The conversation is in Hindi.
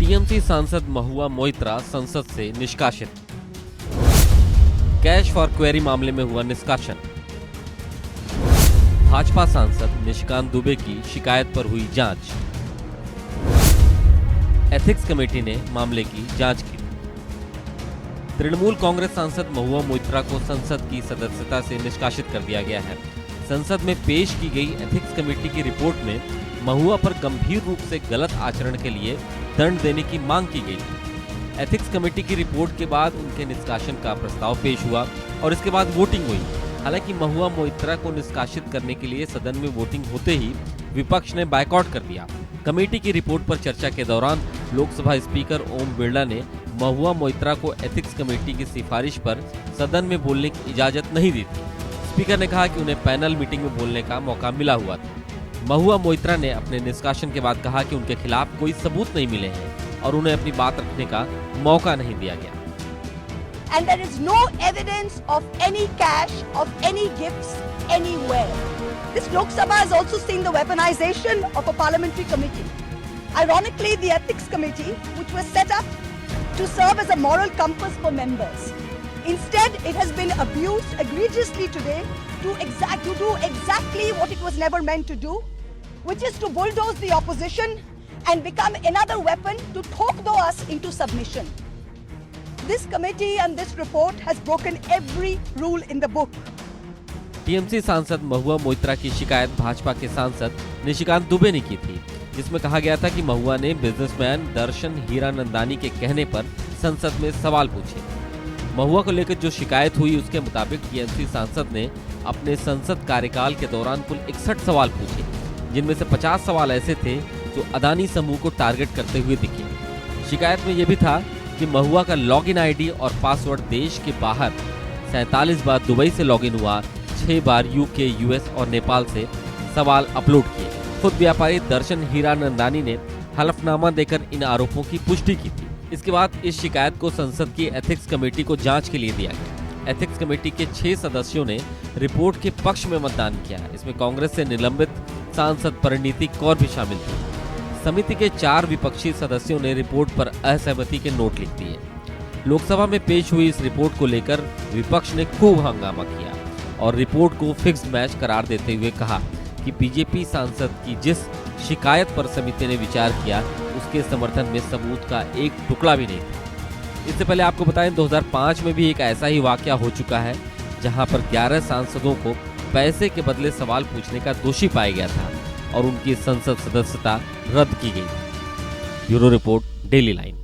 टीएमसी सांसद महुआ मोइत्रा संसद से निष्कासित। कैश फॉर क्वेरी मामले में हुआ निष्कासन। भाजपा सांसद निशिकांत दुबे की शिकायत पर हुई जांच। एथिक्स कमेटी ने मामले की जांच की। तृणमूल कांग्रेस सांसद महुआ मोइत्रा को संसद की सदस्यता से निष्कासित कर दिया गया है। संसद में पेश की गई एथिक्स कमेटी की रिपोर्ट में महुआ पर गंभीर रूप से गलत आचरण के लिए दंड देने की मांग की गई। एथिक्स कमेटी की रिपोर्ट के बाद उनके निष्कासन का प्रस्ताव पेश हुआ और इसके बाद वोटिंग हुई। हालांकि महुआ मोइत्रा को निष्कासित करने के लिए सदन में वोटिंग होते ही विपक्ष ने बायकॉट कर दिया। कमेटी की रिपोर्ट पर चर्चा के दौरान लोकसभा स्पीकर ओम बिरला ने महुआ मोइत्रा को एथिक्स कमेटी की सिफारिश पर सदन में बोलने की इजाजत नहीं दी थी। स्पीकर ने कहा कि उन्हें पैनल मीटिंग में बोलने का मौका मिला हुआ था। महुआ मोइत्रा ने अपने निष्कासन के बाद कहा कि उनके खिलाफ कोई सबूत नहीं मिले हैं और उन्हें अपनी बात रखने का मौका नहीं दिया गया। And there is no evidence of any cash, of any gifts anywhere. This Lok Sabha has also seen the weaponization of a parliamentary committee. Ironically, the Ethics Committee, which was set up to serve as a moral compass for members. Instead, it has been abused egregiously today to do exactly what it was never meant to do, which is to bulldoze the opposition and become another weapon to talk us into submission. This committee and this report has broken every rule in the book. TMC सांसद महुआ मोइत्रा की शिकायत भाजपा के सांसद निशिकांत दुबे ने की थी, जिसमें कहा गया था कि महुआ ने बिजनेसमैन दर्शन हीरानंदानी के कहने पर संसद में सवाल पूछे। महुआ को लेकर जो शिकायत हुई उसके मुताबिक टीएमसी सांसद ने अपने संसद कार्यकाल के दौरान कुल 61 सवाल पूछे, जिनमें से 50 सवाल ऐसे थे जो अदानी समूह को टारगेट करते हुए दिखे। शिकायत में यह भी था कि महुआ का लॉगिन आईडी और पासवर्ड देश के बाहर 47 बार दुबई से लॉगिन हुआ, 6 बार यूके, यूएस और नेपाल से सवाल अपलोड किए। खुद व्यापारी दर्शन हीरानंदानी ने हलफनामा देकर इन आरोपों की पुष्टि की थी। इसके बाद इस शिकायत को संसद की एथिक्स कमेटी को जांच के लिए दिया गया। एथिक्स कमेटी के 6 सदस्यों ने रिपोर्ट के पक्ष में मतदान किया। इसमें कांग्रेस से निलंबित सांसद परिणीति कौर भी शामिल थी। समिति के 4 विपक्षी सदस्यों ने रिपोर्ट पर असहमति के नोट लिख दिए। लोकसभा में पेश हुई इस रिपोर्ट को लेकर विपक्ष ने खूब हंगामा किया और रिपोर्ट को फिक्स्ड मैच करार देते हुए कहा कि बीजेपी सांसद की जिस शिकायत पर समिति ने विचार किया उसके समर्थन में सबूत का एक टुकड़ा भी नहीं था। इससे पहले आपको बताएं 2005 में भी एक ऐसा ही वाकया हो चुका है, जहां पर 11 सांसदों को पैसे के बदले सवाल पूछने का दोषी पाया गया था और उनकी संसद सदस्यता रद्द की गई। Bureau report, daily line.